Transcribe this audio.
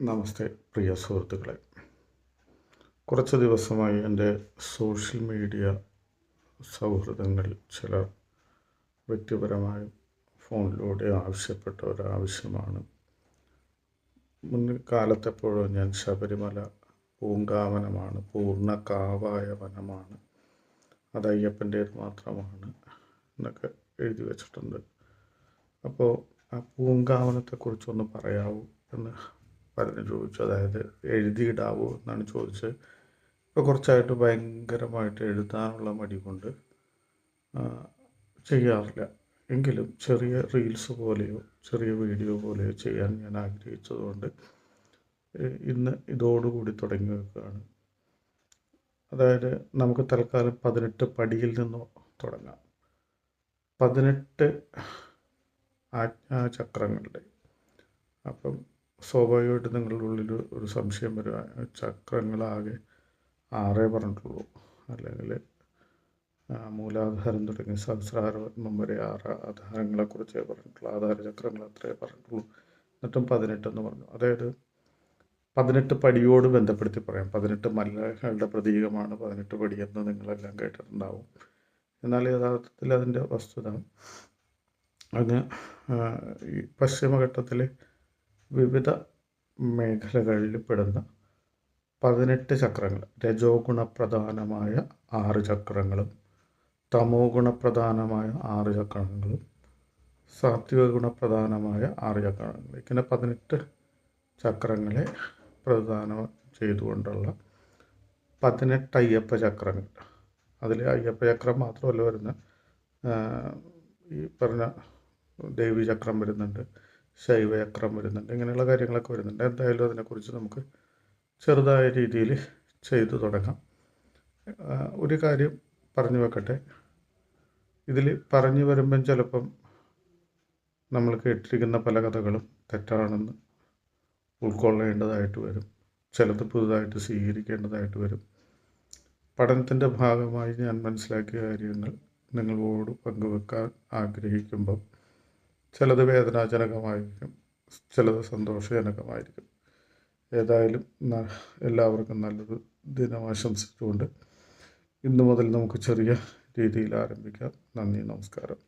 നമസ്തേ പ്രിയ സുഹൃത്തുക്കളെ. കുറച്ച് ദിവസമായി എൻ്റെ സോഷ്യൽ മീഡിയ സൗഹൃദങ്ങളിൽ ചിലർ വ്യക്തിപരമായും ഫോണിലൂടെ ആവശ്യപ്പെട്ട ഒരാവശ്യമാണ്. മുൻകാലത്തെപ്പോഴും ഞാൻ ശബരിമല പൂങ്കാവനമാണ്, പൂർണ്ണ കാവായ വനമാണ്, അത് അയ്യപ്പൻ്റേത് മാത്രമാണ് എന്നൊക്കെ എഴുതി വച്ചിട്ടുണ്ട്. അപ്പോൾ ആ പൂങ്കാവനത്തെക്കുറിച്ചൊന്ന് പറയാവൂ എന്ന് പലരും ചോദിച്ചു. അതായത് എഴുതിയിടാവോ എന്നാണ് ചോദിച്ചത്. ഇപ്പോൾ കുറച്ചായിട്ട് ഭയങ്കരമായിട്ട് എഴുതാനുള്ള മടി കൊണ്ട് ചെയ്യാറില്ല. എങ്കിലും ചെറിയ റീൽസ് പോലെയോ ചെറിയ വീഡിയോ പോലെയോ ചെയ്യാൻ ഞാൻ ആഗ്രഹിച്ചതുകൊണ്ട് ഇന്ന് ഇതോടുകൂടി തുടങ്ങി വെക്കുകയാണ്. അതായത് നമുക്ക് തൽക്കാലം 18 പടിയിൽ നിന്നോ തുടങ്ങാം. 18 ആജ്ഞാചക്രങ്ങളുടെ. അപ്പം സ്വാഭാവികമായിട്ട് നിങ്ങളുടെ ഉള്ളിൽ ഒരു സംശയം വരിക, ചക്രങ്ങളാകെ 6 പറഞ്ഞിട്ടുള്ളൂ, അല്ലെങ്കിൽ മൂലാധാരം തുടങ്ങി സഹസ്രാരപത്മം വരെ 6 ആധാരങ്ങളെക്കുറിച്ചേ പറഞ്ഞിട്ടുള്ളൂ, ആധാരചക്രങ്ങൾ അത്രേ പറഞ്ഞിട്ടുള്ളൂ, എന്നിട്ടും 18 എന്ന് പറഞ്ഞു. അതായത് 18 പടിയോട് ബന്ധപ്പെടുത്തി പറയാം. 18 മലകളുടെ പ്രതീകമാണ് 18 പടി എന്ന് നിങ്ങളെല്ലാം കേട്ടിട്ടുണ്ടാവും. എന്നാൽ യഥാർത്ഥത്തിൽ അതിൻ്റെ വസ്തുത അങ്ങ് ഈ പശ്ചിമഘട്ടത്തിലെ വിവിധ മേഖലകളിൽ പെടുന്ന 18 ചക്രങ്ങൾ, രജോ ഗുണപ്രധാനമായ 6 ചക്രങ്ങളും തമോ ഗുണപ്രധാനമായ 6 ചക്രങ്ങളും സാത്വിക ഗുണപ്രധാനമായ 6 ചക്രങ്ങൾ, ഇങ്ങനെ 18 ചക്രങ്ങളെ പ്രദാനം ചെയ്തുകൊണ്ടുള്ള 18 അയ്യപ്പ ചക്രങ്ങൾ. അതിൽ അയ്യപ്പ ചക്രം മാത്രമല്ല വരുന്ന, ഈ പറഞ്ഞ ദേവീചക്രം വരുന്നുണ്ട്, ശൈവചക്രം വരുന്നുണ്ട്, ഇങ്ങനെയുള്ള കാര്യങ്ങളൊക്കെ വരുന്നുണ്ട്. എന്തായാലും അതിനെക്കുറിച്ച് നമുക്ക് ചെറുതായ രീതിയിൽ ചെയ്തു തുടങ്ങാം. ഒരു കാര്യം പറഞ്ഞു വെക്കട്ടെ, ഇതിൽ പറഞ്ഞു വരുമ്പം ചിലപ്പം നമ്മൾ കേട്ടിരിക്കുന്ന പല കഥകളും തെറ്റാണെന്ന് ഉൾക്കൊള്ളേണ്ടതായിട്ട് വരും, ചിലത് പുതുതായിട്ട് സ്വീകരിക്കേണ്ടതായിട്ട് വരും. പഠനത്തിൻ്റെ ഭാഗമായി ഞാൻ മനസ്സിലാക്കിയ കാര്യങ്ങൾ നിങ്ങളോട് പങ്കുവെക്കാൻ ആഗ്രഹിക്കുമ്പം ചിലത് വേദനാജനകമായിരിക്കും, ചിലത് സന്തോഷജനകമായിരിക്കും. ഏതായാലും എല്ലാവർക്കും നല്ലൊരു ദിനം ആശംസിച്ചുകൊണ്ട് ഇന്നു മുതൽ നമുക്ക് ചെറിയ രീതിയിൽ ആരംഭിക്കാം. നന്ദി, നമസ്കാരം.